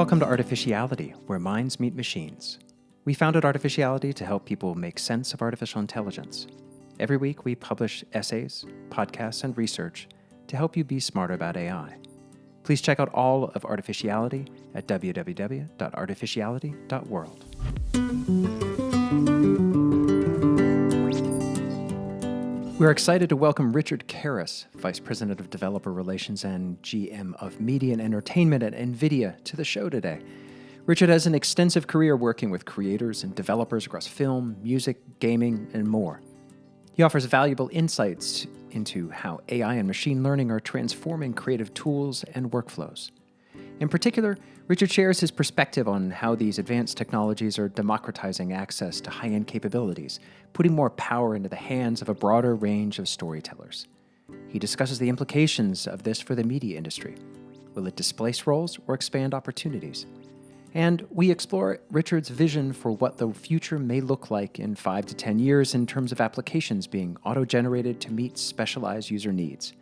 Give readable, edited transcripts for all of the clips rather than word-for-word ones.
Welcome to Artificiality, where minds meet machines. We founded Artificiality to help people make sense of artificial intelligence. Every week, we publish essays, podcasts, and research to help you be smarter about AI. Please check out all of Artificiality at www.artificiality.world. We're excited to welcome Richard Kerris, Vice President of Developer Relations and GM of Media and Entertainment at NVIDIA, to the show today. Richard has an extensive career working with creators and developers across film, music, gaming, and more. He offers valuable insights into how AI and machine learning are transforming creative tools and workflows. In particular, Richard shares his perspective on how these advanced technologies are democratizing access to high-end capabilities, putting more power into the hands of a broader range of storytellers. He discusses the implications of this for the media industry. Will it displace roles or expand opportunities? And we explore Richard's vision for what the future may look like in 5 to 10 years in terms of applications being auto-generated to meet specialized user needs.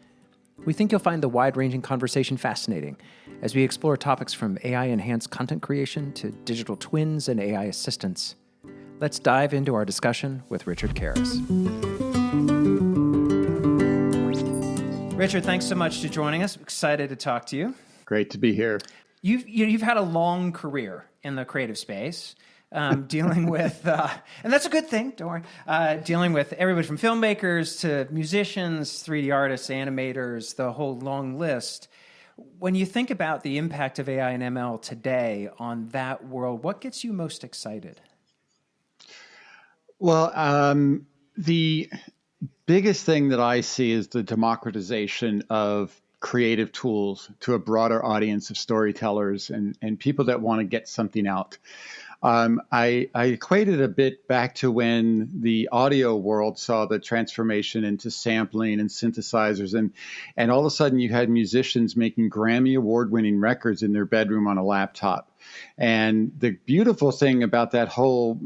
We think you'll find the wide-ranging conversation fascinating as we explore topics from AI-enhanced content creation to digital twins and AI assistants. Let's dive into our discussion with Richard Kerris. Richard, thanks so much for joining us. Excited to talk to you. Great to be here. You've had a long career in the creative space, dealing with, and that's a good thing, don't worry, dealing with everybody from filmmakers to musicians, 3D artists, animators, the whole long list. When you think about the impact of AI and ML today on that world, what gets you most excited? Well, the biggest thing that I see is the democratization of creative tools to a broader audience of storytellers and people that want to get something out. I equated a bit back to when the audio world saw the transformation into sampling and synthesizers, and all of a sudden you had musicians making Grammy award-winning records in their bedroom on a laptop. And the beautiful thing about that whole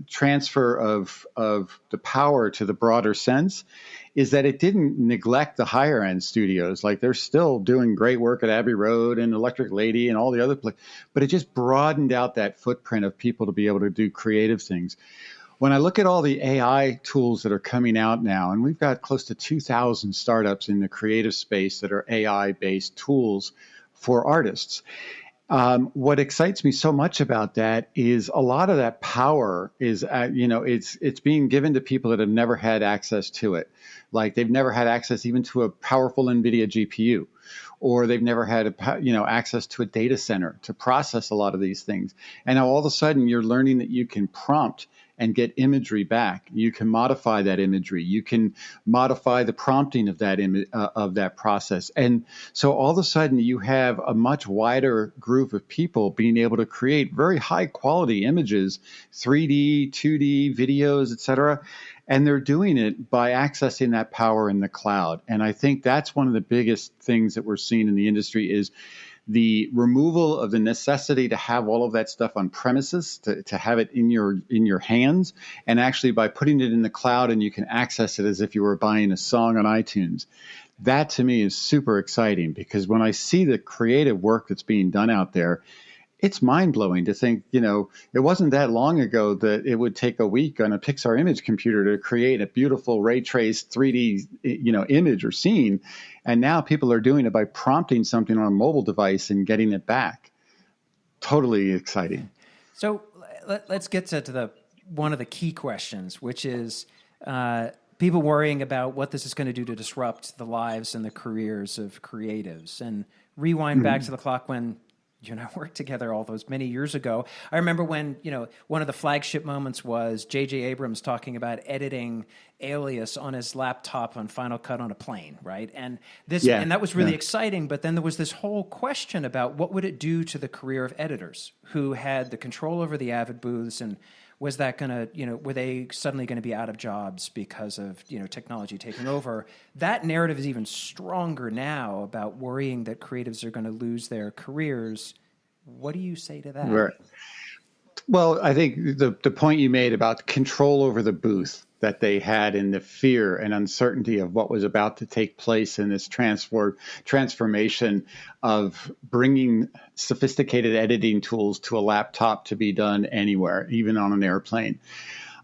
transfer of the power to the broader sense is that it didn't neglect the higher end studios. Like, they're still doing great work at Abbey Road and Electric Lady and all the other places, but it just broadened out that footprint of people to be able to do creative things. When I look at all the AI tools that are coming out now, and we've got close to 2,000 startups in the creative space that are AI-based tools for artists. What excites me so much about that is a lot of that power is, it's being given to people that have never had access to it. Like, they've never had access even to a powerful NVIDIA GPU, or they've never had access to a data center to process a lot of these things. And now all of a sudden you're learning that you can prompt and get imagery back. You can modify that imagery. You can modify the prompting of that process. And so all of a sudden you have a much wider group of people being able to create very high quality images, 3D, 2D, videos, et cetera. And they're doing it by accessing that power in the cloud. And I think that's one of the biggest things that we're seeing in the industry is the removal of the necessity to have all of that stuff on premises, to have it in your hands, and actually by putting it in the cloud and you can access it as if you were buying a song on iTunes. That to me is super exciting, because when I see the creative work that's being done out there, it's mind-blowing to think, it wasn't that long ago that it would take a week on a Pixar image computer to create a beautiful ray-traced 3D, image or scene. And now people are doing it by prompting something on a mobile device and getting it back. Totally exciting. So let's get to one of the key questions, which is people worrying about what this is going to do to disrupt the lives and the careers of creatives. And rewind back to the clock when you and I worked together all those many years ago. I remember when, one of the flagship moments was J.J. Abrams talking about editing Alias on his laptop on Final Cut on a plane, right? And that was really exciting, but then there was this whole question about what would it do to the career of editors who had the control over the Avid booths, and was that going to, were they suddenly going to be out of jobs because of, technology taking over? That narrative is even stronger now about worrying that creatives are going to lose their careers. What do you say to that? Right. Well, I think the point you made about control over the booth that they had in the fear and uncertainty of what was about to take place in this transformation of bringing sophisticated editing tools to a laptop to be done anywhere, even on an airplane.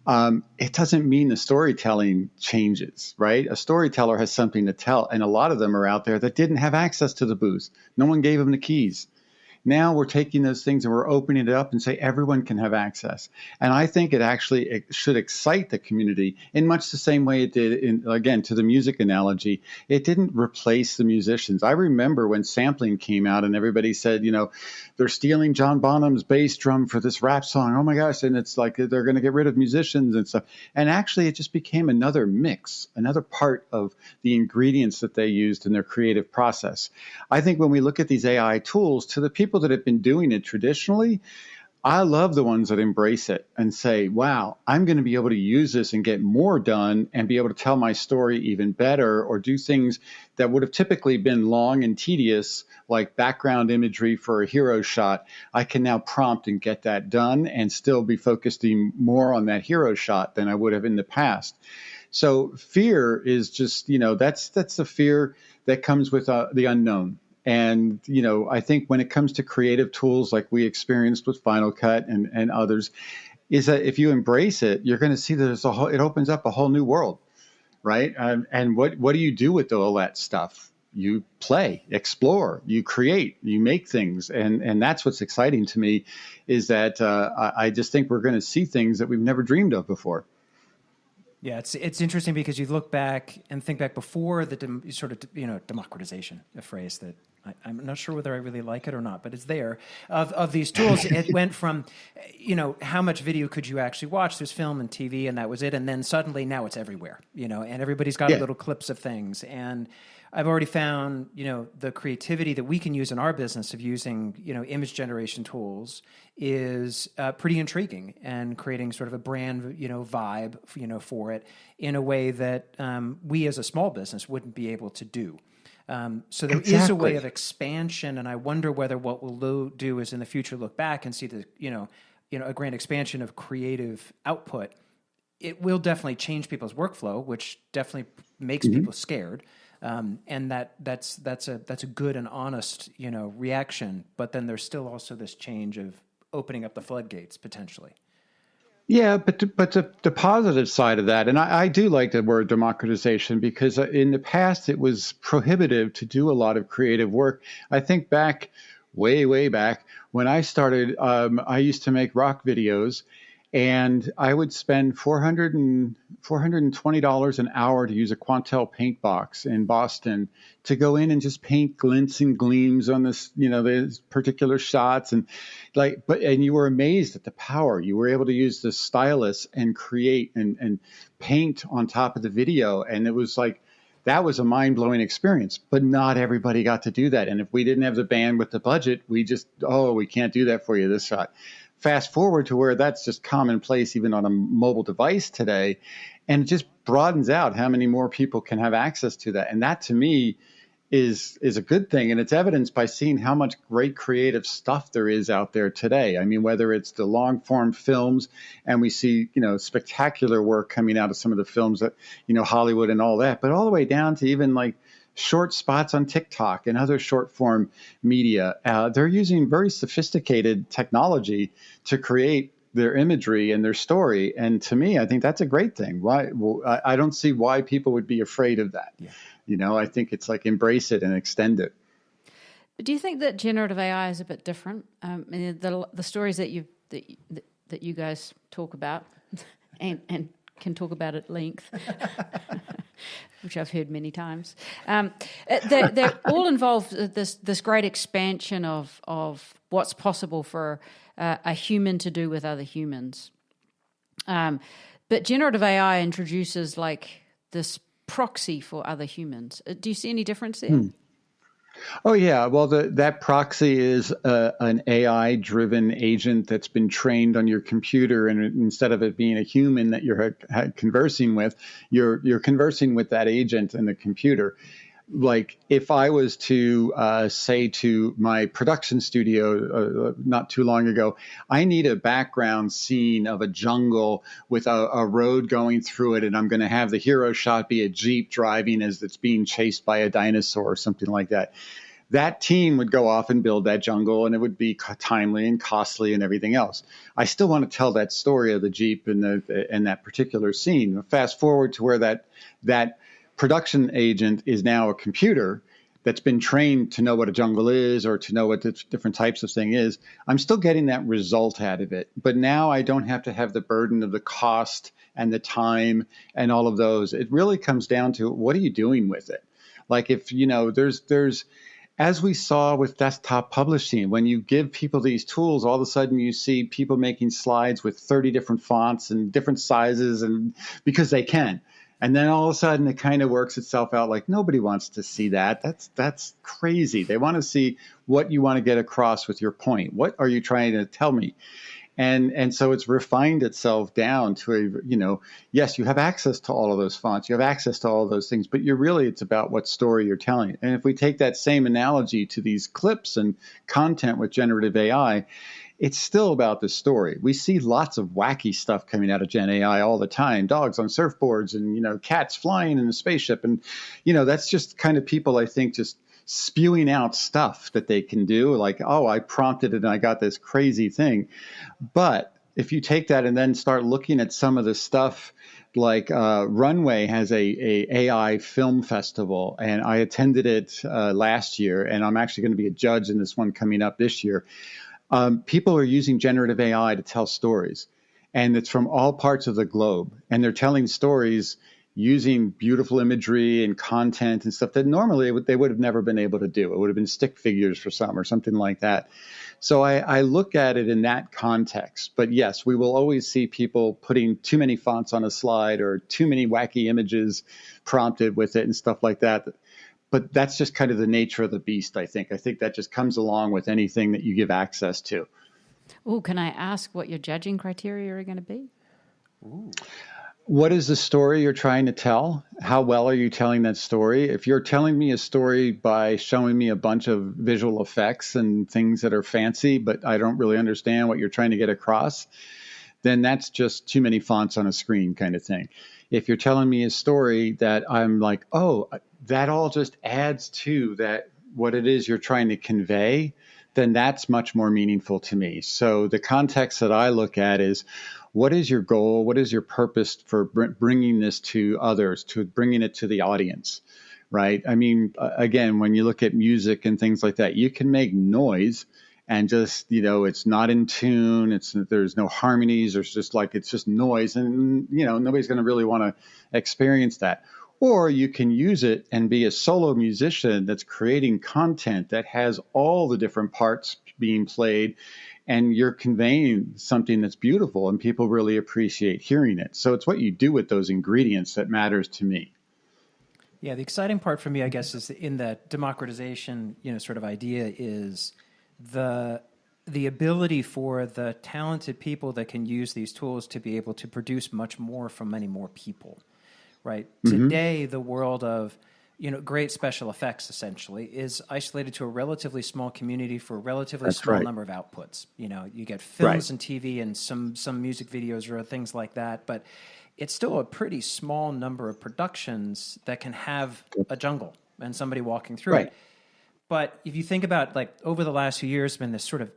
It doesn't mean the storytelling changes, right? A storyteller has something to tell, and a lot of them are out there that didn't have access to the booth. No one gave them the keys. Now we're taking those things and we're opening it up and say everyone can have access. And I think it should excite the community in much the same way it did, again, to the music analogy. It didn't replace the musicians. I remember when sampling came out and everybody said, they're stealing John Bonham's bass drum for this rap song. Oh my gosh. And it's like they're going to get rid of musicians and stuff. And actually, it just became another mix, another part of the ingredients that they used in their creative process. I think when we look at these AI tools, to the people that have been doing it traditionally, I love the ones that embrace it and say, wow, I'm going to be able to use this and get more done and be able to tell my story even better, or do things that would have typically been long and tedious, like background imagery for a hero shot. I can now prompt and get that done and still be focusing more on that hero shot than I would have in the past. So fear is just, that's the fear that comes with the unknown. And, I think when it comes to creative tools like we experienced with Final Cut and others, is that if you embrace it, you're going to see that it opens up a whole new world, right? And what do you do with all that stuff? You play, explore, you create, you make things. And that's what's exciting to me, is that I just think we're going to see things that we've never dreamed of before. Yeah, it's interesting because you look back and think back before the democratization, a phrase that I'm not sure whether I really like it or not, but it's there, of these tools. It went from, how much video could you actually watch? There's film and TV, and that was it. And then suddenly now it's everywhere, and everybody's got little clips of things. And I've already found, the creativity that we can use in our business of using, image generation tools is pretty intriguing, and creating sort of a brand, vibe, for it in a way that we as a small business wouldn't be able to do. So there is a way of expansion, and I wonder whether what we'll do is in the future look back and see the, a grand expansion of creative output. It will definitely change people's workflow, which definitely makes people scared. And that's a good and honest, reaction. But then there's still also this change of opening up the floodgates potentially. Yeah, but the positive side of that, and I do like the word democratization, because in the past it was prohibitive to do a lot of creative work. I think back, way back, when I started, I used to make rock videos, and I would spend $420 an hour to use a Quantel paint box in Boston to go in and just paint glints and gleams on this, these particular shots. And and you were amazed at the power. You were able to use the stylus and create and paint on top of the video. And it was like, that was a mind-blowing experience, but not everybody got to do that. And if we didn't have the bandwidth, the budget, we can't do that for you this shot. Fast forward to where that's just commonplace even on a mobile device today, and it just broadens out how many more people can have access to that. And that, to me, is a good thing, and it's evidenced by seeing how much great creative stuff there is out there today. I mean, whether it's the long-form films, and we see, spectacular work coming out of some of the films that, Hollywood and all that, but all the way down to even like short spots on TikTok and other short form media. They're using very sophisticated technology to create their imagery and their story. And to me, I think that's a great thing. Why? Well, I don't see why people would be afraid of that. Yeah. I think it's like embrace it and extend it. But do you think that generative AI is a bit different? The stories that you guys talk about and can talk about at length, which I've heard many times. They're all involve this great expansion of what's possible for a human to do with other humans. But generative AI introduces like this proxy for other humans. Do you see any difference there? Oh, yeah. Well, that proxy is an AI-driven agent that's been trained on your computer, and instead of it being a human that you're conversing with, you're conversing with that agent in the computer. like if I was to say to my production studio not too long ago, I need a background scene of a jungle with a road going through it, and I'm going to have the hero shot be a Jeep driving as it's being chased by a dinosaur or something like that. That team would go off and build that jungle, and it would be timely and costly and everything else. I still want to tell that story of the Jeep and that particular scene. Fast forward to where that production agent is now a computer that's been trained to know what a jungle is or to know what the different types of thing is. I'm still getting that result out of it, but now I don't have to have the burden of the cost and the time and all of those. It really comes down to, what are you doing with it? Like, if, there's as we saw with desktop publishing, when you give people these tools, all of a sudden you see people making slides with 30 different fonts and different sizes, and because they can. And then all of a sudden it kind of works itself out. Like, nobody wants to see that. That's crazy. They want to see what you want to get across with your point. What are you trying to tell me? And so it's refined itself down to yes, you have access to all of those fonts, you have access to all of those things, but it's about what story you're telling. And if we take that same analogy to these clips and content with generative AI, it's still about the story. We see lots of wacky stuff coming out of Gen AI all the time, dogs on surfboards and, cats flying in a spaceship. And, that's just kind of people, I think, just spewing out stuff that they can do, like, oh, I prompted it and I got this crazy thing. But if you take that and then start looking at some of the stuff, like Runway has a AI film festival, and I attended it last year, and I'm actually going to be a judge in this one coming up this year. People are using generative AI to tell stories, and it's from all parts of the globe, and they're telling stories using beautiful imagery and content and stuff that normally they would have never been able to do. It would have been stick figures for some or something like that. So I look at it in that context. But yes, we will always see people putting too many fonts on a slide or too many wacky images prompted with it and stuff like that. But that's just kind of the nature of the beast, I think. I think that just comes along with anything that you give access to. Oh, can I ask what your judging criteria are going to be? Ooh. What is the story you're trying to tell? How well are you telling that story? If you're telling me a story by showing me a bunch of visual effects and things that are fancy, but I don't really understand what you're trying to get across, then that's just too many fonts on a screen kind of thing. If you're telling me a story that I'm like, oh, that all just adds to that, what it is you're trying to convey, then that's much more meaningful to me. So the context that I look at is, what is your goal? What is your purpose for bringing this to others, to bringing it to the audience, right? I mean, again, when you look at music and things like that, you can make noise and just, it's not in tune. There's no harmonies. It's just noise. And, nobody's going to really want to experience that. Or you can use it and be a solo musician that's creating content that has all the different parts being played, and you're conveying something that's beautiful and people really appreciate hearing it. So it's what you do with those ingredients that matters to me. Yeah, the exciting part for me, I guess, is in that democratization, sort of idea is the ability for the talented people that can use these tools to be able to produce much more from many more people, right? Mm-hmm. Today, the world of great special effects essentially is isolated to a relatively small community for a relatively small number of outputs. You get films and TV and some music videos or things like that, but it's still a pretty small number of productions that can have a jungle and somebody walking through it. But if you think about, like, over the last few years, been this sort of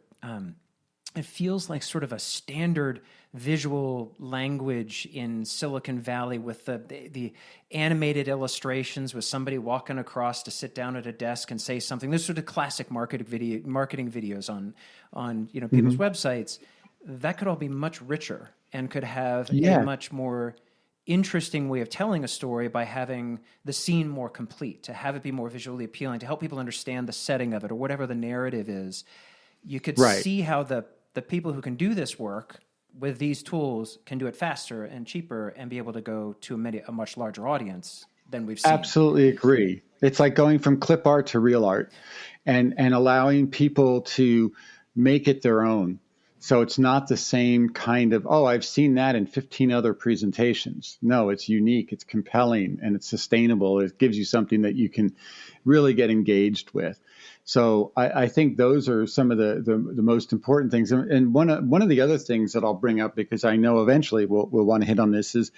it feels like sort of a standard visual language in Silicon Valley with the animated illustrations with somebody walking across to sit down at a desk and say something. There's sort of classic marketing videos on people's websites. That could all be much richer and could have a much more interesting way of telling a story by having the scene more complete, to have it be more visually appealing, to help people understand the setting of it or whatever the narrative is. You could see how the people who can do this work with these tools can do it faster and cheaper and be able to go to a much larger audience than we've seen. Absolutely agree. It's like going from clip art to real art and allowing people to make it their own, So it's not the same kind of, oh, I've seen that in 15 other presentations. No, it's unique, it's compelling, and it's sustainable. It gives you something that you can really get engaged with. So I think those are some of the most important things. And one of the other things that I'll bring up, because I know eventually we'll want to hit on this, is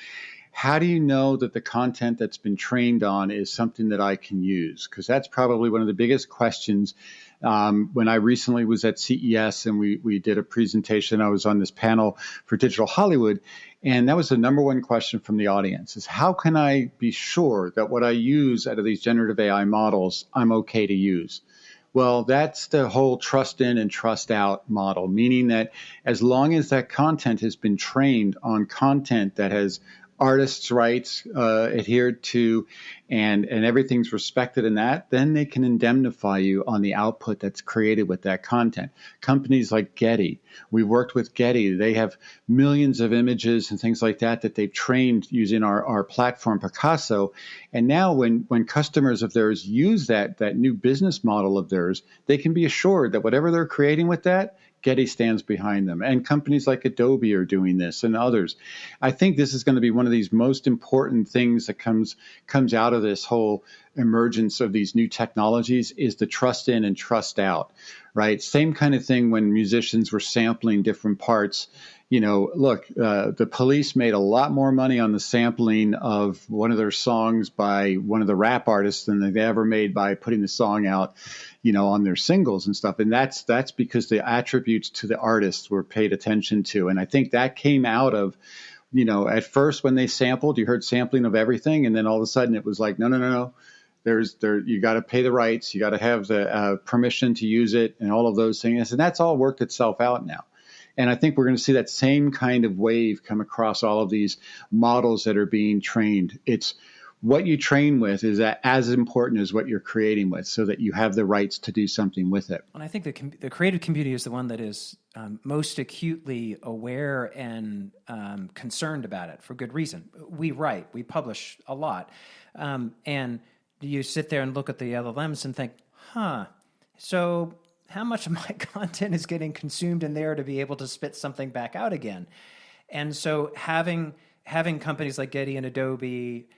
how do you know that the content that's been trained on is something that I can use? Because that's probably one of the biggest questions. When I recently was at CES and we did a presentation, I was on this panel for Digital Hollywood, and that was the number one question from the audience is how can I be sure that what I use out of these generative AI models, I'm okay to use? Well, that's the whole trust in and trust out model, meaning that as long as that content has been trained on content that has artists' rights adhered to and everything's respected in that, then they can indemnify you on the output that's created with that content. Companies like Getty, we worked with Getty. They have millions of images and things like that they've trained using our platform Picasso. And now when customers of theirs use that new business model of theirs, they can be assured that whatever they're creating with that, Getty stands behind them. And companies like Adobe are doing this and others. I think this is going to be one of these most important things that comes out of this whole emergence of these new technologies is the trust in and trust out, right? Same kind of thing when musicians were sampling different parts. You know, look, the Police made a lot more money on the sampling of one of their songs by one of the rap artists than they ever made by putting the song out, on their singles and stuff. And that's because the attributes to the artists were paid attention to. And I think that came out of, at first when they sampled, you heard sampling of everything. And then all of a sudden it was like, no. You got to pay the rights. You got to have the permission to use it and all of those things. And that's all worked itself out now. And I think we're going to see that same kind of wave come across all of these models that are being trained. It's what you train with is as important as what you're creating with, so that you have the rights to do something with it. And I think the creative community is the one that is most acutely aware and concerned about it for good reason. We write, we publish a lot. And you sit there and look at the LLMs and think, so how much of my content is getting consumed in there to be able to spit something back out again? And so having companies like Getty and Adobe,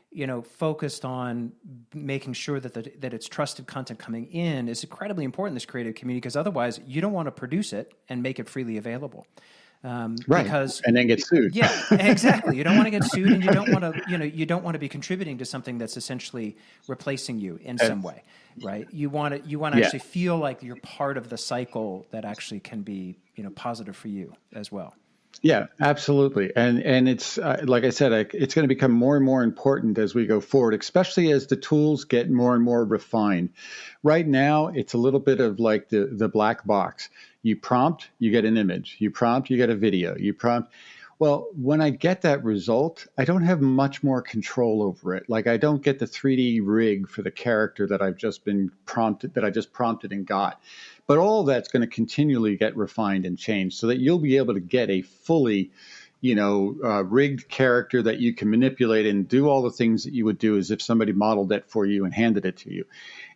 focused on making sure that it's trusted content coming in is incredibly important in this creative community, because otherwise you don't want to produce it and make it freely available. Right. Because, and then get sued. Yeah, exactly. You don't want to get sued, and you don't want to, you don't want to be contributing to something that's essentially replacing you in some way, right? You want to actually feel like you're part of the cycle that actually can be, positive for you as well. Yeah, absolutely. And it's like I said, it's going to become more and more important as we go forward, especially as the tools get more and more refined. Right now, it's a little bit of like the black box. You prompt, you get an image. You prompt, you get a video. You prompt. Well, when I get that result, I don't have much more control over it. Like I don't get the 3D rig for the character that I've just been prompted, that I just prompted and got. But all of that's going to continually get refined and changed so that you'll be able to get a fully, rigged character that you can manipulate and do all the things that you would do as if somebody modeled it for you and handed it to you.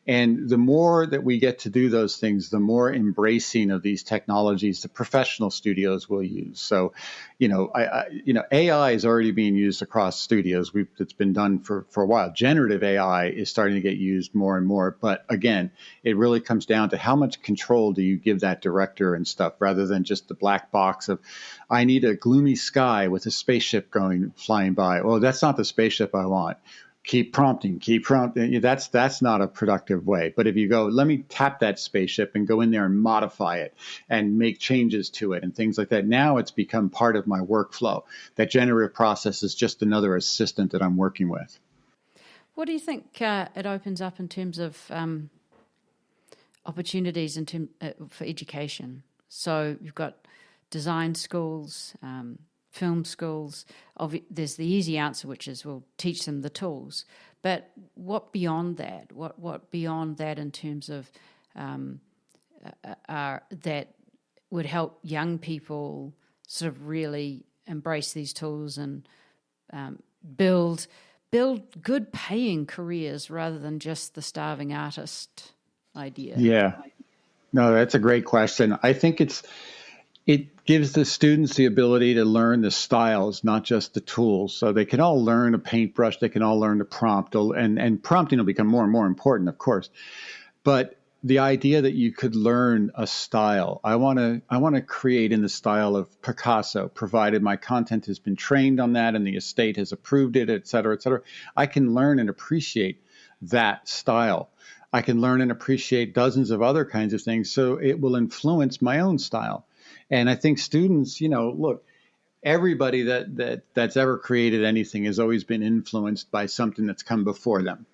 And the more that we get to do those things, the more embracing of these technologies the professional studios will use. So, AI is already being used across studios. It's been done for a while. Generative AI is starting to get used more and more. But again, it really comes down to how much control do you give that director and stuff, rather than just the black box of, I need a gloomy sky with a spaceship flying by. Well, that's not the spaceship I want. Keep prompting. That's not a productive way. But if you go, let me tap that spaceship and go in there and modify it and make changes to it and things like that. Now it's become part of my workflow. That generative process is just another assistant that I'm working with. What do you think it opens up in terms of opportunities for education? So you've got design schools, film schools. There's the easy answer, which is we'll teach them the tools. But what beyond that? What beyond that in terms of that would help young people sort of really embrace these tools and build good paying careers rather than just the starving artist idea? Yeah. No, that's a great question. I think it's, It gives the students the ability to learn the styles, not just the tools. So they can all learn a paintbrush, they can all learn to prompt, and prompting will become more and more important, of course. But the idea that you could learn a style, I want to create in the style of Picasso, provided my content has been trained on that and the estate has approved it, et cetera, et cetera. I can learn and appreciate that style. I can learn and appreciate dozens of other kinds of things, so it will influence my own style. And I think students, look, everybody that's ever created anything has always been influenced by something that's come before them.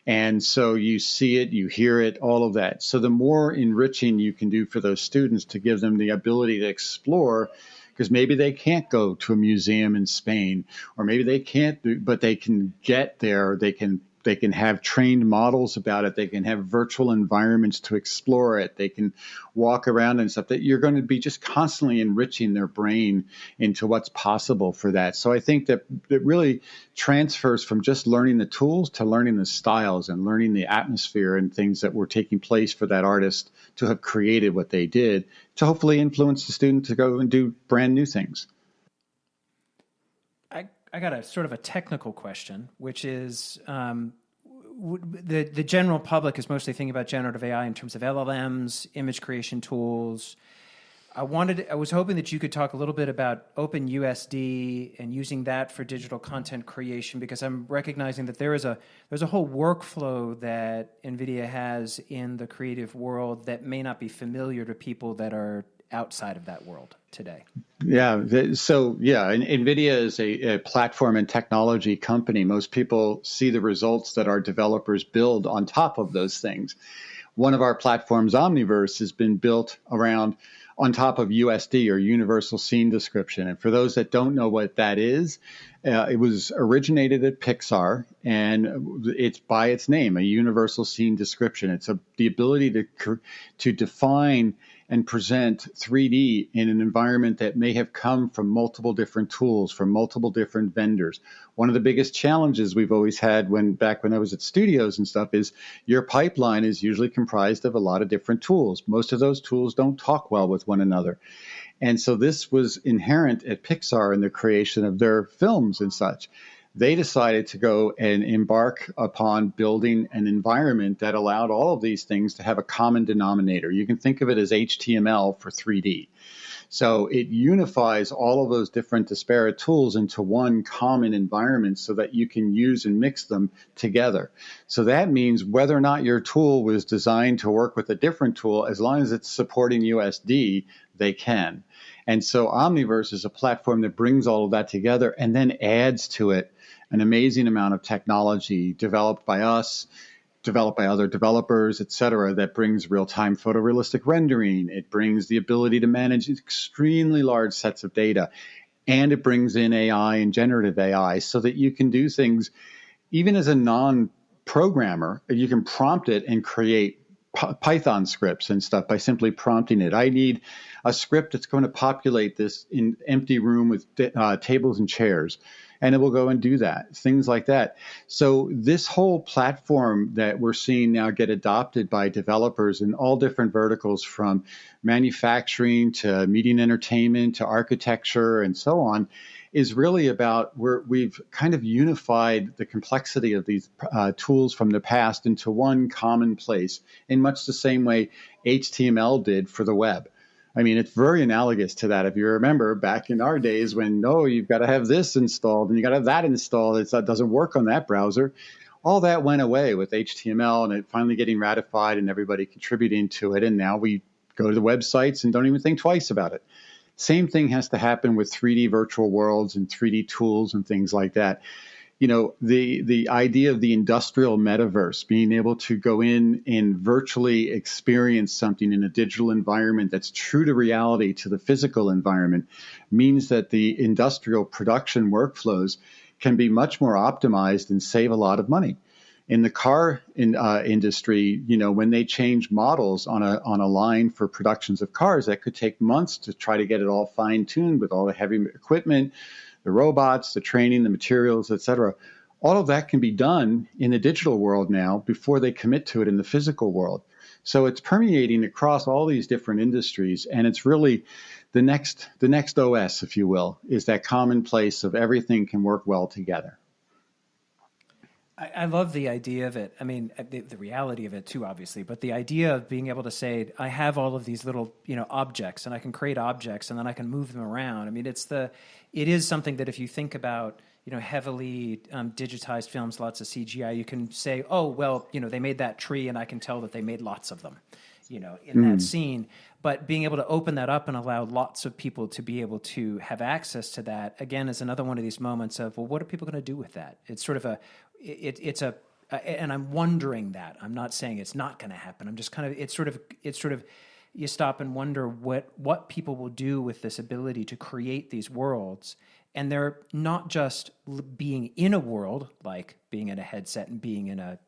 And so you see it, you hear it, all of that. So the more enriching you can do for those students to give them the ability to explore, because maybe they can't go to a museum in Spain, or maybe they can't, but they can get there. They can have trained models about it. They can have virtual environments to explore it. They can walk around and stuff. That you're going to be just constantly enriching their brain into what's possible for that. So I think that it really transfers from just learning the tools to learning the styles and learning the atmosphere and things that were taking place for that artist to have created what they did, to hopefully influence the student to go and do brand new things. I got a sort of a technical question, which is the general public is mostly thinking about generative AI in terms of LLMs, image creation tools. I was hoping that you could talk a little bit about OpenUSD and using that for digital content creation, because I'm recognizing that there's a whole workflow that NVIDIA has in the creative world that may not be familiar to people that are outside of that world today. Yeah. So, NVIDIA is a platform and technology company. Most people see the results that our developers build on top of those things. One of our platforms, Omniverse, has been built on top of USD, or Universal Scene Description. And for those that don't know what that is, it was originated at Pixar, and it's by its name, a Universal Scene Description. It's the ability to define and present 3D in an environment that may have come from multiple different tools, from multiple different vendors. One of the biggest challenges we've always had back when I was at studios and stuff is your pipeline is usually comprised of a lot of different tools. Most of those tools don't talk well with one another. And so this was inherent at Pixar in the creation of their films and such. They decided to go and embark upon building an environment that allowed all of these things to have a common denominator. You can think of it as HTML for 3D. So it unifies all of those different disparate tools into one common environment so that you can use and mix them together. So that means whether or not your tool was designed to work with a different tool, as long as it's supporting USD, they can. And so Omniverse is a platform that brings all of that together and then adds to it an amazing amount of technology developed by us, developed by other developers, et cetera, that brings real-time photorealistic rendering. It brings the ability to manage extremely large sets of data. And it brings in AI and generative AI so that you can do things, even as a non-programmer, you can prompt it and create Python scripts and stuff by simply prompting it. I need a script that's going to populate this empty room with tables and chairs. And it will go and do that, things like that. So this whole platform that we're seeing now get adopted by developers in all different verticals, from manufacturing to media and entertainment to architecture and so on, is really about where we've kind of unified the complexity of these tools from the past into one common place, in much the same way HTML did for the web. I mean, it's very analogous to that. If you remember back in our days when, you've got to have this installed and you got to have that installed, that doesn't work on that browser. All that went away with HTML and it finally getting ratified and everybody contributing to it. And now we go to the websites and don't even think twice about it. Same thing has to happen with 3D virtual worlds and 3D tools and things like that. The idea of the industrial metaverse, being able to go in and virtually experience something in a digital environment that's true to reality, to the physical environment, means that the industrial production workflows can be much more optimized and save a lot of money. In the car industry, when they change models on a line for productions of cars, that could take months to try to get it all fine-tuned with all the heavy equipment, the robots, the training, the materials, et cetera. all of that can be done in the digital world now before they commit to it in the physical world. So it's permeating across all these different industries, and it's really the next OS, if you will, is that common place of everything can work well together. I love the idea of it. I mean, the reality of it too, obviously, but the idea of being able to say, I have all of these little, objects, and I can create objects, and then I can move them around. I mean, it is something that if you think about, heavily digitized films, lots of CGI, you can say, oh, well, they made that tree, and I can tell that they made lots of them, in that scene. But being able to open that up and allow lots of people to be able to have access to that, again, is another one of these moments of, well, what are people going to do with that? It's sort of and I'm wondering that. I'm not saying it's not going to happen. I'm just it's sort of, you stop and wonder what people will do with this ability to create these worlds. And they're not just being in a world, like being in a headset and being in a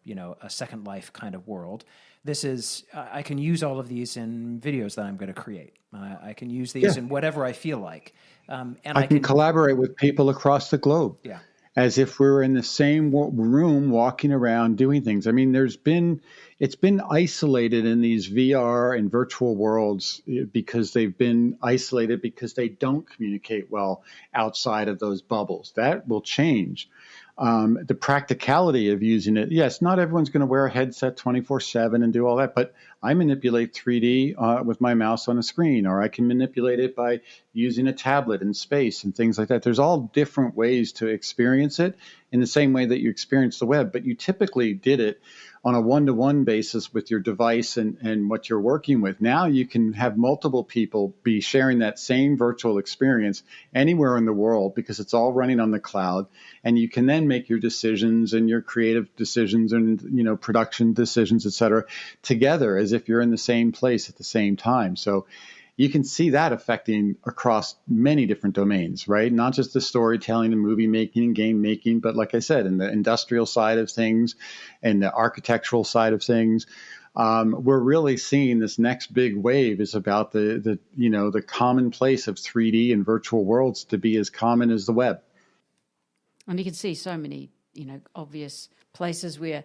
Second Life kind of world. This is, I can use all of these in videos that I'm going to create. I can use these in whatever I feel like. And I can collaborate with people across the globe. Yeah. As if we were in the same room walking around doing things. I mean, it's been isolated in these VR and virtual worlds because they've been isolated because they don't communicate well outside of those bubbles. That will change. The practicality of using it. Yes, not everyone's going to wear a headset 24/7 and do all that, but I manipulate 3D with my mouse on a screen, or I can manipulate it by using a tablet in space and things like that. There's all different ways to experience it in the same way that you experience the web, but you typically did it on a one-to-one basis with your device and what you're working with. Now you can have multiple people be sharing that same virtual experience anywhere in the world because it's all running on the cloud, and you can then make your decisions and your creative decisions and production decisions, et cetera, together as if you're in the same place at the same time. So you can see that affecting across many different domains, right? Not just the storytelling and movie making and game making, but like I said, in the industrial side of things and the architectural side of things. We're really seeing this next big wave is about the commonplace of 3D and virtual worlds to be as common as the web. And you can see so many, obvious places where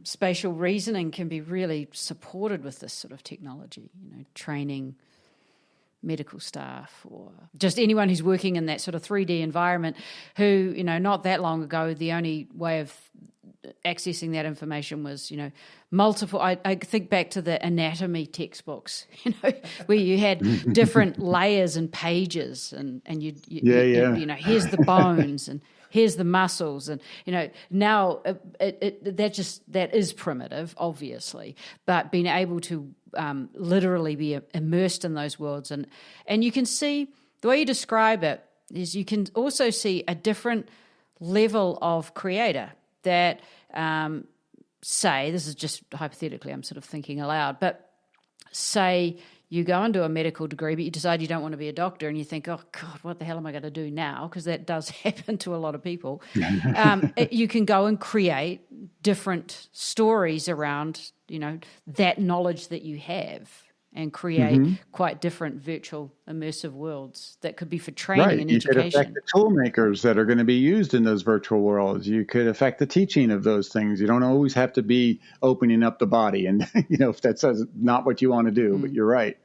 spatial reasoning can be really supported with this sort of technology, training medical staff or just anyone who's working in that sort of 3D environment who, not that long ago, the only way of accessing that information was, multiple. I think back to the anatomy textbooks, where you had different layers and pages and you here's the bones and here's the muscles, and now that is primitive, obviously, but being able to literally be immersed in those worlds, and you can see the way you describe it is you can also see a different level of creator that say, this is just hypothetically, I'm sort of thinking aloud, but say you go and do a medical degree, but you decide you don't want to be a doctor, and you think, oh, God, what the hell am I going to do now? Because that does happen to a lot of people. You can go and create different stories around, that knowledge that you have and create quite different virtual immersive worlds that could be for training and education. You could affect the tool makers that are going to be used in those virtual worlds. You could affect the teaching of those things. You don't always have to be opening up the body. And, if that's not what you want to do, but you're right.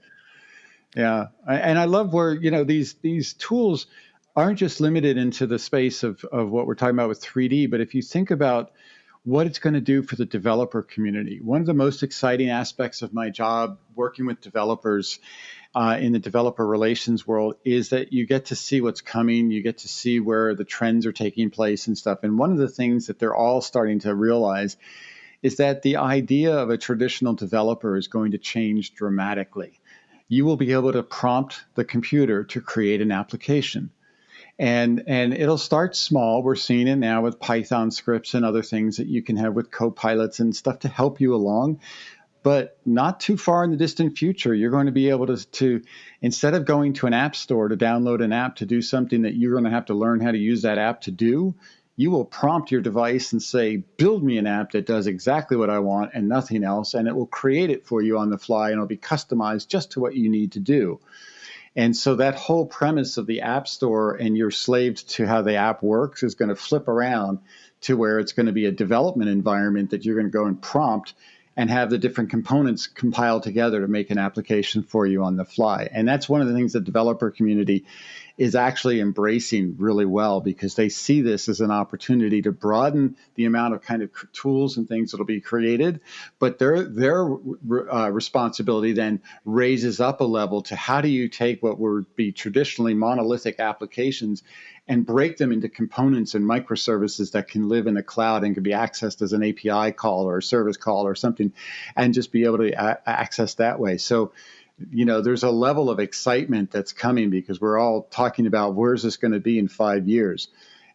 Yeah. And I love where, these tools aren't just limited into the space of what we're talking about with 3D, but if you think about what it's going to do for the developer community. One of the most exciting aspects of my job working with developers in the developer relations world is that you get to see what's coming. You get to see where the trends are taking place and stuff. And one of the things that they're all starting to realize is that the idea of a traditional developer is going to change dramatically. You will be able to prompt the computer to create an application. And it'll start small. We're seeing it now with Python scripts and other things that you can have with copilots and stuff to help you along. But not too far in the distant future, you're going to be able to instead of going to an app store to download an app to do something that you're going to have to learn how to use that app to do, you will prompt your device and say, build me an app that does exactly what I want and nothing else. And it will create it for you on the fly, and it'll be customized just to what you need to do. And so that whole premise of the App Store and you're slaved to how the app works is going to flip around to where it's going to be a development environment that you're going to go and prompt and have the different components compiled together to make an application for you on the fly. And that's one of the things the developer community is actually embracing really well, because they see this as an opportunity to broaden the amount of kind of tools and things that will be created. But their responsibility then raises up a level to how do you take what would be traditionally monolithic applications and break them into components and microservices that can live in the cloud and can be accessed as an API call or a service call or something, and just be able to access that way. So, there's a level of excitement that's coming, because we're all talking about where's this going to be in 5 years.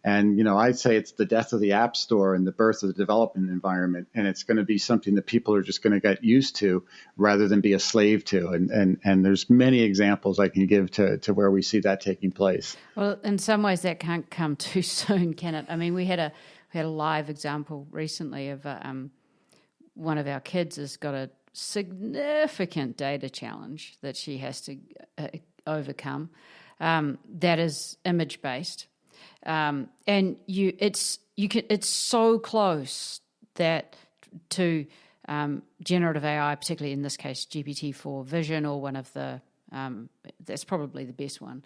And, I'd say it's the death of the App Store and the birth of the development environment. And it's going to be something that people are just going to get used to rather than be a slave to. And there's many examples I can give to where we see that taking place. Well, in some ways that can't come too soon, can it? I mean, we had a live example recently of one of our kids has got a significant data challenge that she has to overcome that is image based. And it's so close that to generative AI, particularly in this case GPT-4 Vision, or one of the that's probably the best one,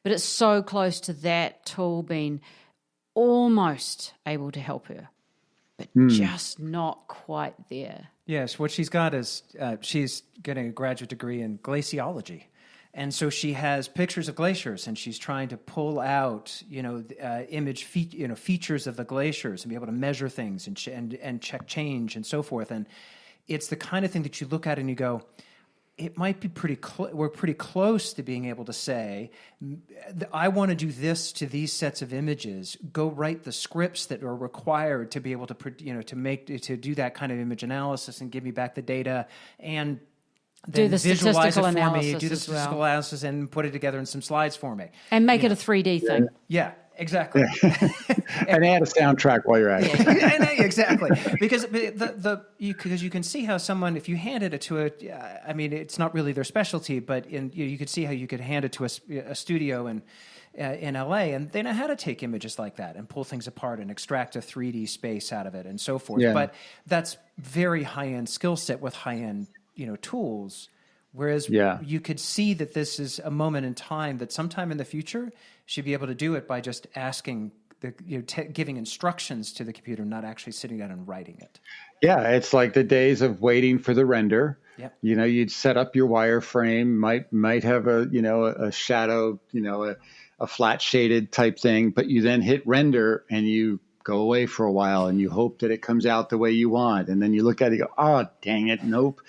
but it's so close to that tool being almost able to help her, but just not quite there. Yes, what she's got is she's getting a graduate degree in glaciology. And so she has pictures of glaciers, and she's trying to pull out, features of the glaciers and be able to measure things and check change and so forth. And it's the kind of thing that you look at and you go, it might be we're pretty close to being able to say, I want to do this to these sets of images. Go write the scripts that are required to be able to, to do that kind of image analysis and give me back the data, and then do the visualize it for analysis me, do the statistical analysis, and put it together in some slides for me, and make it a 3D thing. Yeah. Exactly, and add a soundtrack while you're at it. Exactly, because because you can see how someone, if you handed it to it's not really their specialty, but you could see how you could hand it to a studio in LA, and they know how to take images like that and pull things apart and extract a 3D space out of it and so forth. Yeah. But that's very high end skill set with high end tools. Whereas you could see that this is a moment in time that sometime in the future she'd be able to do it by just asking, giving instructions to the computer, not actually sitting down and writing it. Yeah, it's like the days of waiting for the render. Yep. You'd set up your wireframe, might have a shadow, a flat shaded type thing, but you then hit render and you go away for a while and you hope that it comes out the way you want, and then you look at it and go, oh dang it, nope.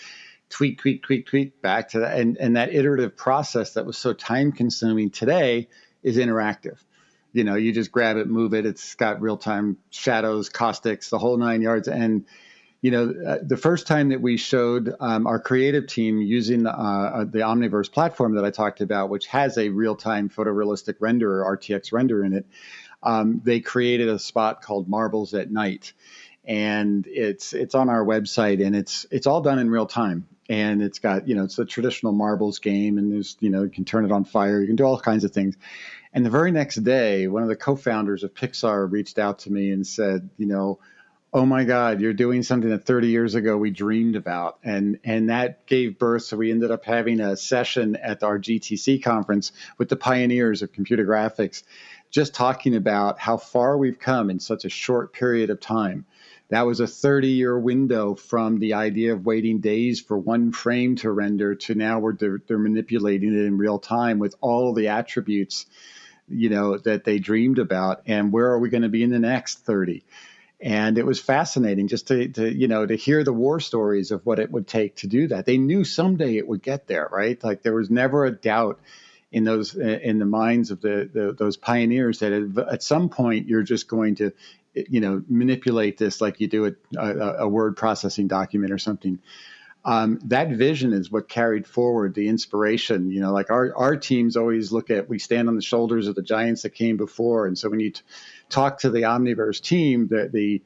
Tweak, back to that. And that iterative process that was so time consuming today is interactive. You just grab it, move it. It's got real time shadows, caustics, the whole 9 yards. And, the first time that we showed our creative team using the Omniverse platform that I talked about, which has a real time photorealistic renderer, RTX render in it, they created a spot called Marbles at Night. And it's on our website, and it's all done in real time. And it's got, it's a traditional marbles game, and there's, you can turn it on fire. You can do all kinds of things. And the very next day, one of the co-founders of Pixar reached out to me and said, oh my God, you're doing something that 30 years ago we dreamed about. And that gave birth. So we ended up having a session at our GTC conference with the pioneers of computer graphics, just talking about how far we've come in such a short period of time. That was a 30-year window from the idea of waiting days for one frame to render to now they're manipulating it in real time with all the attributes, that they dreamed about. And where are we going to be in the next 30? And it was fascinating just to hear the war stories of what it would take to do that. They knew someday it would get there, right? Like there was never a doubt in the minds of those pioneers that at some point you're just going to manipulate this like you do a word processing document or something. That vision is what carried forward the inspiration. Like our teams always we stand on the shoulders of the giants that came before. And so when you talk to the Omniverse team, the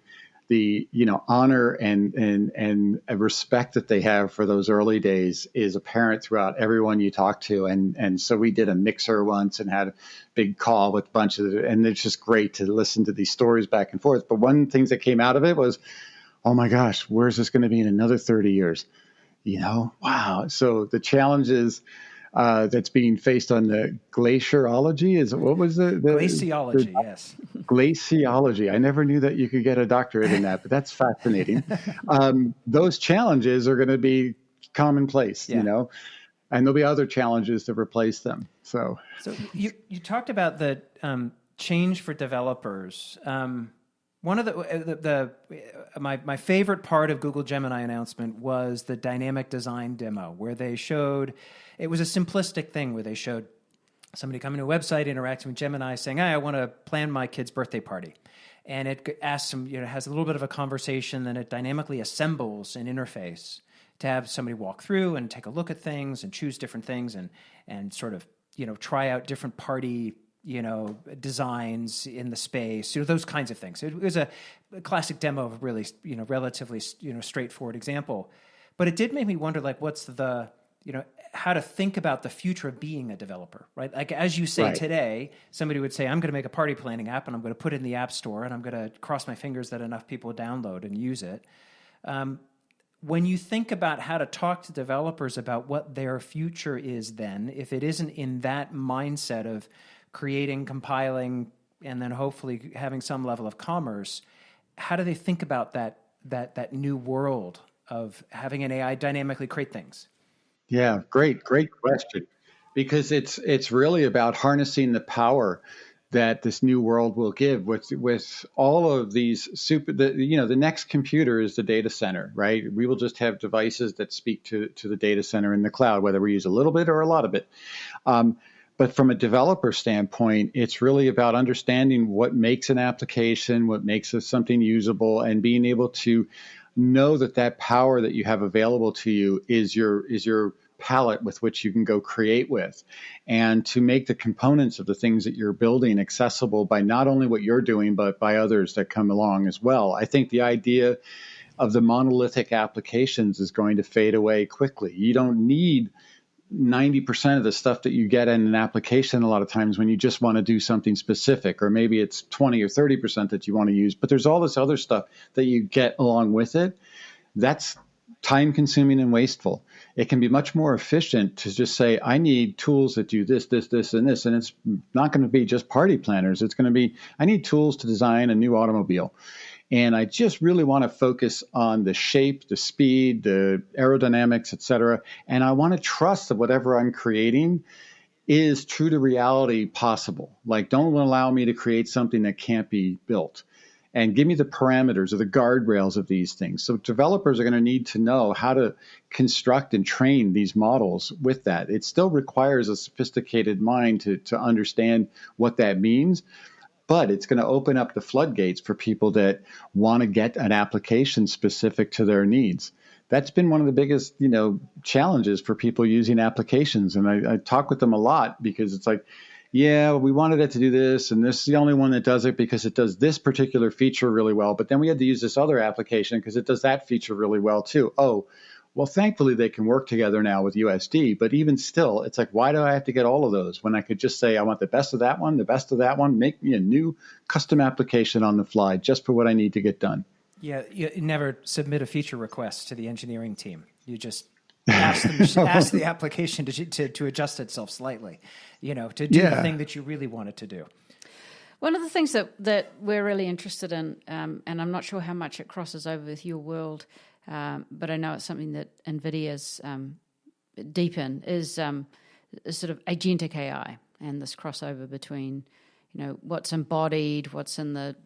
the honor and respect that they have for those early days is apparent throughout everyone you talk to. And so we did a mixer once and had a big call with a bunch of, and it's just great to listen to these stories back and forth. But one of the things that came out of it was, oh my gosh, where's this going to be in another 30 years? Wow. So the challenges that's being faced on the glaciology is, what was the glaciology? Yes. Glaciology. I never knew that you could get a doctorate in that, but that's fascinating. Those challenges are going to be commonplace, and there'll be other challenges to replace them. So you talked about the change for developers. One of my favorite part of Google Gemini announcement was the dynamic design demo, where they showed, it was a simplistic thing where they showed somebody coming to a website, interacting with Gemini, saying, "Hey, I want to plan my kid's birthday party," and it asks them, has a little bit of a conversation, then it dynamically assembles an interface to have somebody walk through and take a look at things and choose different things and sort of try out different party designs in the space, those kinds of things. It was a classic demo of a really, relatively, straightforward example. But it did make me wonder, like, what's the, how to think about the future of being a developer, right? Like, as you say today, somebody would say, I'm going to make a party planning app and I'm going to put it in the App Store and I'm going to cross my fingers that enough people download and use it. When you think about how to talk to developers about what their future is then, if it isn't in that mindset of creating, compiling, and then hopefully having some level of commerce, how do they think about that new world of having an AI dynamically create things? Yeah, great question. Because it's really about harnessing the power that this new world will give with all of these the next computer is the data center, right? We will just have devices that speak to the data center in the cloud, whether we use a little bit or a lot of it. But from a developer standpoint, it's really about understanding what makes an application, what makes something usable, and being able to know that power that you have available to you is your palette with which you can go create with, and to make the components of the things that you're building accessible by not only what you're doing, but by others that come along as well. I think the idea of the monolithic applications is going to fade away quickly. You don't need 90% of the stuff that you get in an application a lot of times when you just want to do something specific, or maybe it's 20 or 30% that you want to use, but there's all this other stuff that you get along with it. That's time consuming and wasteful. It can be much more efficient to just say, I need tools that do this, this, this, and this. And it's not going to be just party planners. It's going to be, I need tools to design a new automobile. And I just really want to focus on the shape, the speed, the aerodynamics, et cetera. And I want to trust that whatever I'm creating is true to reality possible. Like, don't allow me to create something that can't be built. And give me the parameters or the guardrails of these things. So developers are going to need to know how to construct and train these models with that. It still requires a sophisticated mind to understand what that means. But it's going to open up the floodgates for people that want to get an application specific to their needs. That's been one of the biggest, challenges for people using applications. And I talk with them a lot because it's like, yeah, we wanted it to do this, and this is the only one that does it because it does this particular feature really well. But then we had to use this other application because it does that feature really well too. Oh, well, thankfully they can work together now with USD. But even still, it's like, why do I have to get all of those when I could just say, I want the best of that one, the best of that one, make me a new custom application on the fly just for what I need to get done. Yeah, you never submit a feature request to the engineering team. You just ask the application to adjust itself slightly, to do the thing that you really want it to do. One of the things that we're really interested in, and I'm not sure how much it crosses over with your world, but I know it's something that NVIDIA's deep in, is sort of agentic AI and this crossover between, what's embodied, what's in the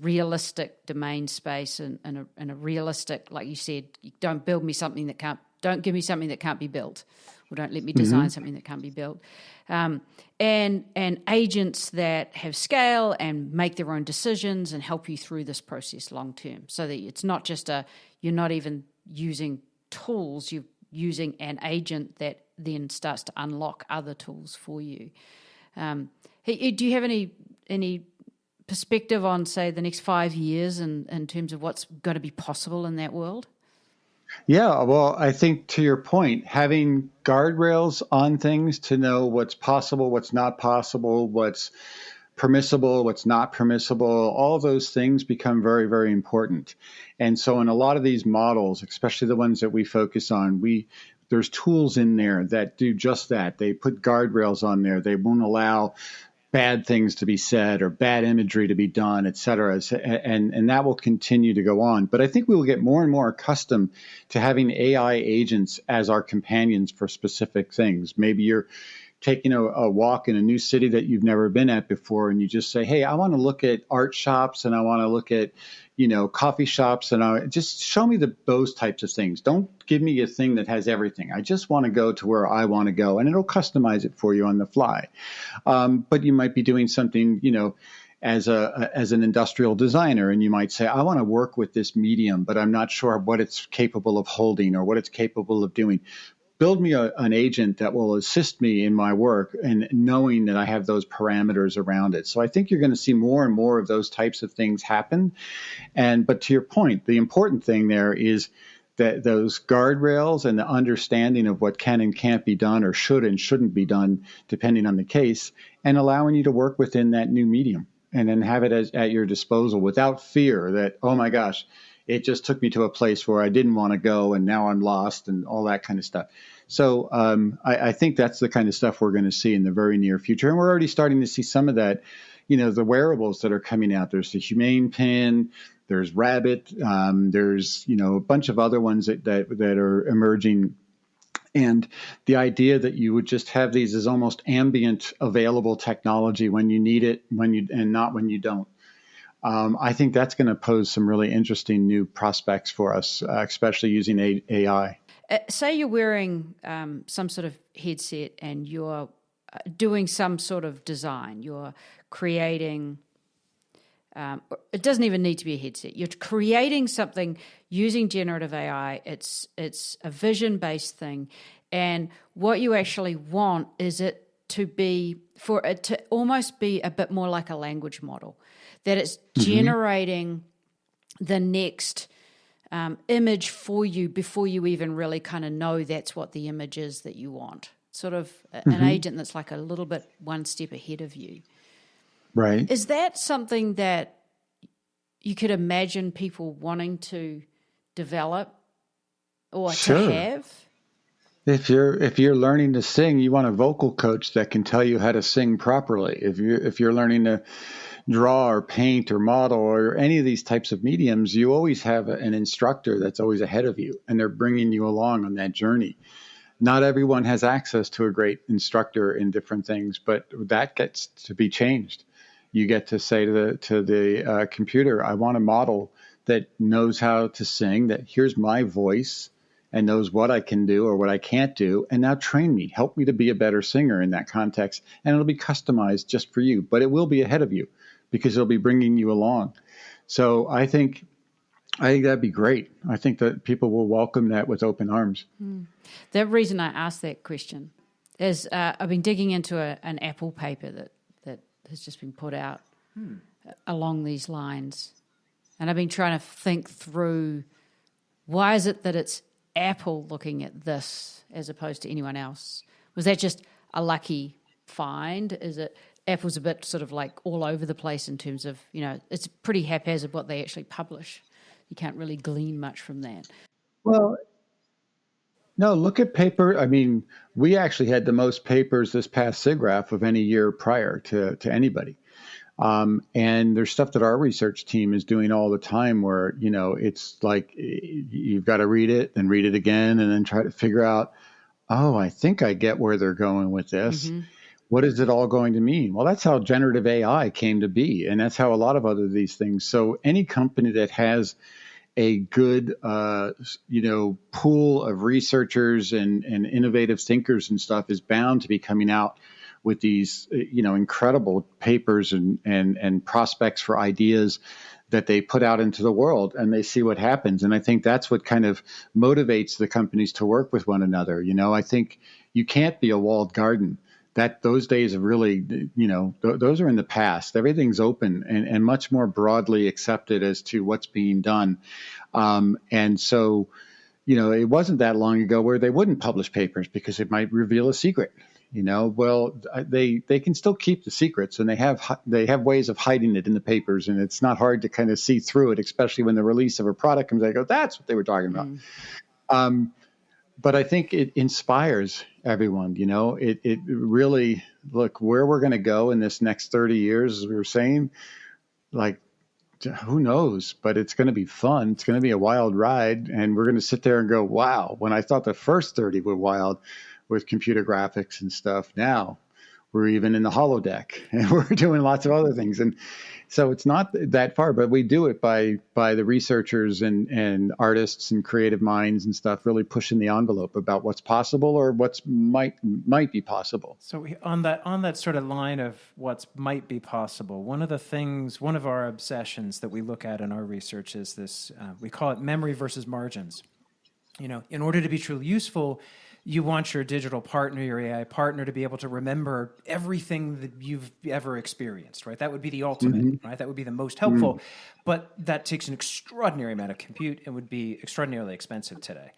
realistic domain space, and a realistic, like you said, don't give me something that can't be built, or don't let me design something that can't be built. And agents that have scale and make their own decisions and help you through this process long term, so that it's not just you're not even using tools, you're using an agent that then starts to unlock other tools for you. Do you have any perspective on, say, the next 5 years in terms of what's going to be possible in that world? Yeah, well, I think to your point, having guardrails on things to know what's possible, what's not possible, what's permissible, what's not permissible, all those things become very, very important. And so in a lot of these models, especially the ones that we focus on, there's tools in there that do just that. They put guardrails on there. They won't allow bad things to be said or bad imagery to be done, et cetera. And that will continue to go on. But I think we will get more and more accustomed to having AI agents as our companions for specific things. Maybe you're taking a walk in a new city that you've never been at before, and you just say, hey, I want to look at art shops and I want to look at, coffee shops, and I just show me those types of things. Don't give me a thing that has everything. I just want to go to where I want to go, and it'll customize it for you on the fly. But you might be doing something, as an industrial designer, and you might say, I want to work with this medium, but I'm not sure what it's capable of holding or what it's capable of doing. Build me an agent that will assist me in my work and knowing that I have those parameters around it. So I think you're going to see more and more of those types of things happen. But to your point, the important thing there is that those guardrails and the understanding of what can and can't be done or should and shouldn't be done, depending on the case, and allowing you to work within that new medium and then have it at your disposal without fear that, oh my gosh, it just took me to a place where I didn't want to go and now I'm lost and all that kind of stuff. So I think that's the kind of stuff we're going to see in the very near future. And we're already starting to see some of that, the wearables that are coming out. There's the Humane Pin, there's Rabbit, there's, a bunch of other ones that are emerging. And the idea that you would just have these as almost ambient available technology when you need it, and not when you don't. I think that's going to pose some really interesting new prospects for us, especially using AI. Say you're wearing some sort of headset and you're doing some sort of design. You're creating, it doesn't even need to be a headset. You're creating something using generative AI. It's a vision-based thing. And what you actually want is it for it to almost be a bit more like a language model, that it's generating the next image for you before you even really kind of know that's what the image is that you want. Sort of an agent that's like a little bit one step ahead of you. Right. Is that something that you could imagine people wanting to develop or to have? If you're learning to sing, you want a vocal coach that can tell you how to sing properly. If you're learning to draw or paint or model or any of these types of mediums, you always have an instructor that's always ahead of you, and they're bringing you along on that journey. Not everyone has access to a great instructor in different things, but that gets to be changed. You get to say to the computer, I want a model that knows how to sing, that hears my voice and knows what I can do or what I can't do, and now train me, help me to be a better singer in that context, and it'll be customized just for you, but it will be ahead of you because it'll be bringing you along. So I think that'd be great. I think that people will welcome that with open arms. The reason I asked that question is I've been digging into an Apple paper that has just been put out along these lines, and I've been trying to think through, why is it that it's Apple looking at this as opposed to anyone else? Was that just a lucky find? Is it Apple's a bit sort of like all over the place in terms of, it's pretty haphazard what they actually publish. You can't really glean much from that. Well, no, look at paper. I mean, we actually had the most papers this past SIGGRAPH of any year prior to anybody. And there's stuff that our research team is doing all the time where, it's like you've got to read it and read it again and then try to figure out, oh, I think I get where they're going with this. What is it all going to mean? Well, that's how generative AI came to be. And that's how a lot of other these things. So any company that has a good, pool of researchers and innovative thinkers and stuff is bound to be coming out with these, incredible papers and prospects for ideas that they put out into the world, and they see what happens. And I think that's what kind of motivates the companies to work with one another. I think you can't be a walled garden. those days have really, those are in the past. Everything's open and much more broadly accepted as to what's being done. And so, it wasn't that long ago where they wouldn't publish papers because it might reveal a secret. Well, they can still keep the secrets, and they have ways of hiding it in the papers, and it's not hard to kind of see through it, especially when the release of a product comes out. I go, that's what they were talking about. But I think it inspires everyone. It really, look, where we're going to go in this next 30 years, as we were saying, like, who knows, but it's going to be fun. It's going to be a wild ride. And we're going to sit there and go, wow, when I thought the first 30 were wild with computer graphics and stuff, now we're even in the holodeck and we're doing lots of other things. And so it's not that far, but we do it by the researchers and artists and creative minds and stuff, really pushing the envelope about what's possible or what's might be possible. So on that sort of line of what's might be possible, one of our obsessions that we look at in our research is this, we call it memory versus margins. In order to be truly useful, you want your digital partner, your AI partner, to be able to remember everything that you've ever experienced, right? That would be the ultimate, right? That would be the most helpful. But that takes an extraordinary amount of compute and would be extraordinarily expensive today.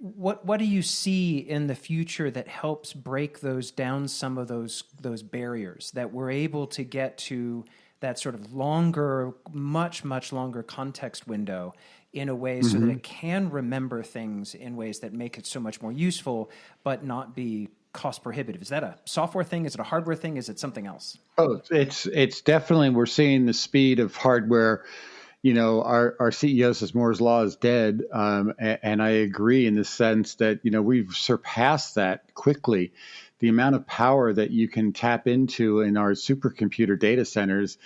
What do you see in the future that helps break down some of those barriers, that we're able to get to that sort of longer, much, much longer context window in a way so that it can remember things in ways that make it so much more useful, but not be cost prohibitive? Is that a software thing? Is it a hardware thing? Is it something else? Oh, it's definitely, we're seeing the speed of hardware. Our CEO says Moore's law is dead. And I agree in the sense that, we've surpassed that quickly. The amount of power that you can tap into in our supercomputer data centers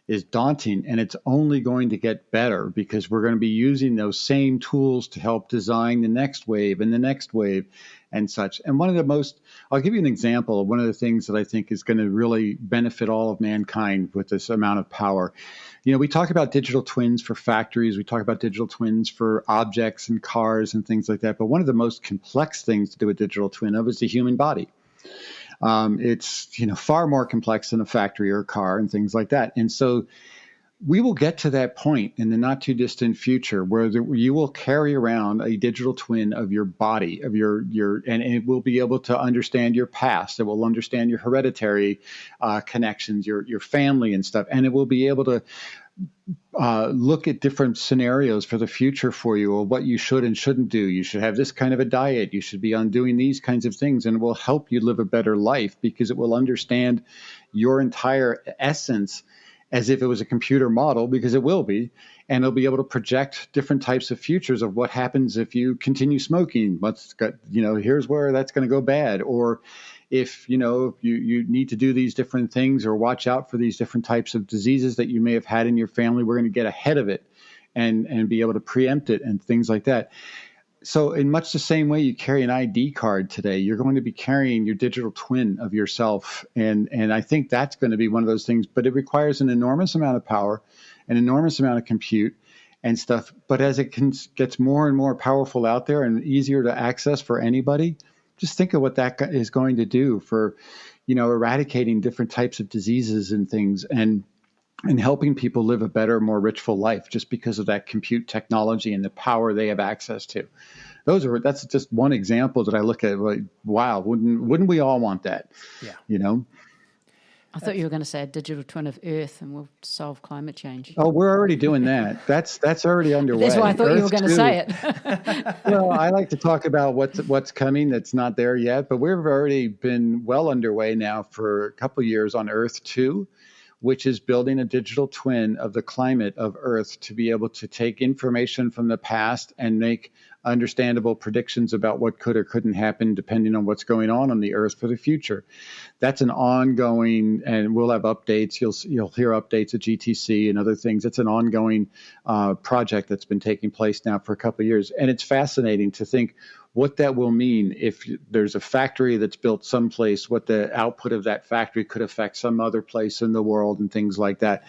is daunting, and it's only going to get better because we're going to be using those same tools to help design the next wave and the next wave and such. And I'll give you an example of one of the things that I think is going to really benefit all of mankind with this amount of power. We talk about digital twins for factories. We talk about digital twins for objects and cars and things like that. But one of the most complex things to do a digital twin of is the human body. It's far more complex than a factory or a car and things like that. And so we will get to that point in the not too distant future where you will carry around a digital twin of your body, of and it will be able to understand your past. It will understand your hereditary connections, your family and stuff, and it will be able to look at different scenarios for the future for you, or what you should and shouldn't do. You should have this kind of a diet. You should be undoing these kinds of things, and it will help you live a better life because it will understand your entire essence as if it was a computer model, because it will be, and it'll be able to project different types of futures of what happens if you continue smoking. Here's where that's going to go bad, or if you need to do these different things or watch out for these different types of diseases that you may have had in your family, we're going to get ahead of it and be able to preempt it and things like that. So in much the same way you carry an ID card today, you're going to be carrying your digital twin of yourself. And I think that's going to be one of those things, but it requires an enormous amount of power, an enormous amount of compute and stuff. But as it gets more and more powerful out there and easier to access for anybody, just think of what that is going to do for, eradicating different types of diseases and things and helping people live a better, more richful life just because of that compute technology and the power they have access to. That's just one example that I look at like, wow, wouldn't we all want that? Yeah. I thought you were going to say a digital twin of Earth and we'll solve climate change. Oh, we're already doing that. That's already underway. That's why I thought you were going to say it. Well, I like to talk about what's coming that's not there yet, but we've already been well underway now for a couple of years on Earth 2, which is building a digital twin of the climate of Earth to be able to take information from the past and make understandable predictions about what could or couldn't happen depending on what's going on the Earth for the future. That's an ongoing, and we'll have updates. You'll hear updates at GTC and other things. It's an ongoing project that's been taking place now for a couple of years. And it's fascinating to think what that will mean if there's a factory that's built someplace, what the output of that factory could affect some other place in the world and things like that.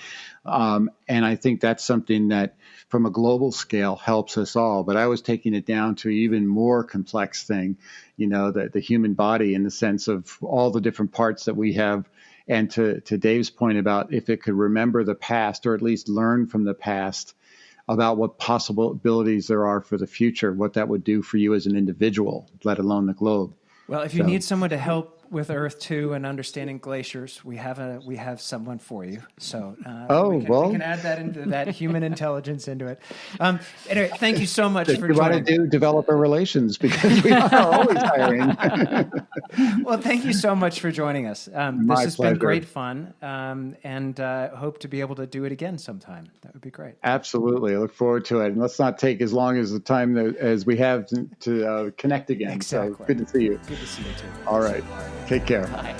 And I think that's something that from a global scale helps us all. But I was taking it down to an even more complex thing, the human body in the sense of all the different parts that we have. And to Dave's point about if it could remember the past or at least learn from the past about what possibilities there are for the future, what that would do for you as an individual, let alone the globe. Well, if you need someone to help with Earth 2 and understanding glaciers, we have someone for you. So we can add that into that human intelligence into it. Anyway, thank you so much for joining. You want to do developer relations because we are always hiring. Well, thank you so much for joining us. This has been great fun, and hope to be able to do it again sometime. That would be great. Absolutely. I look forward to it. And let's not take as long as the time as we have to connect again. Exactly. So good to see you. Good to see you too. All right. Take care. Bye.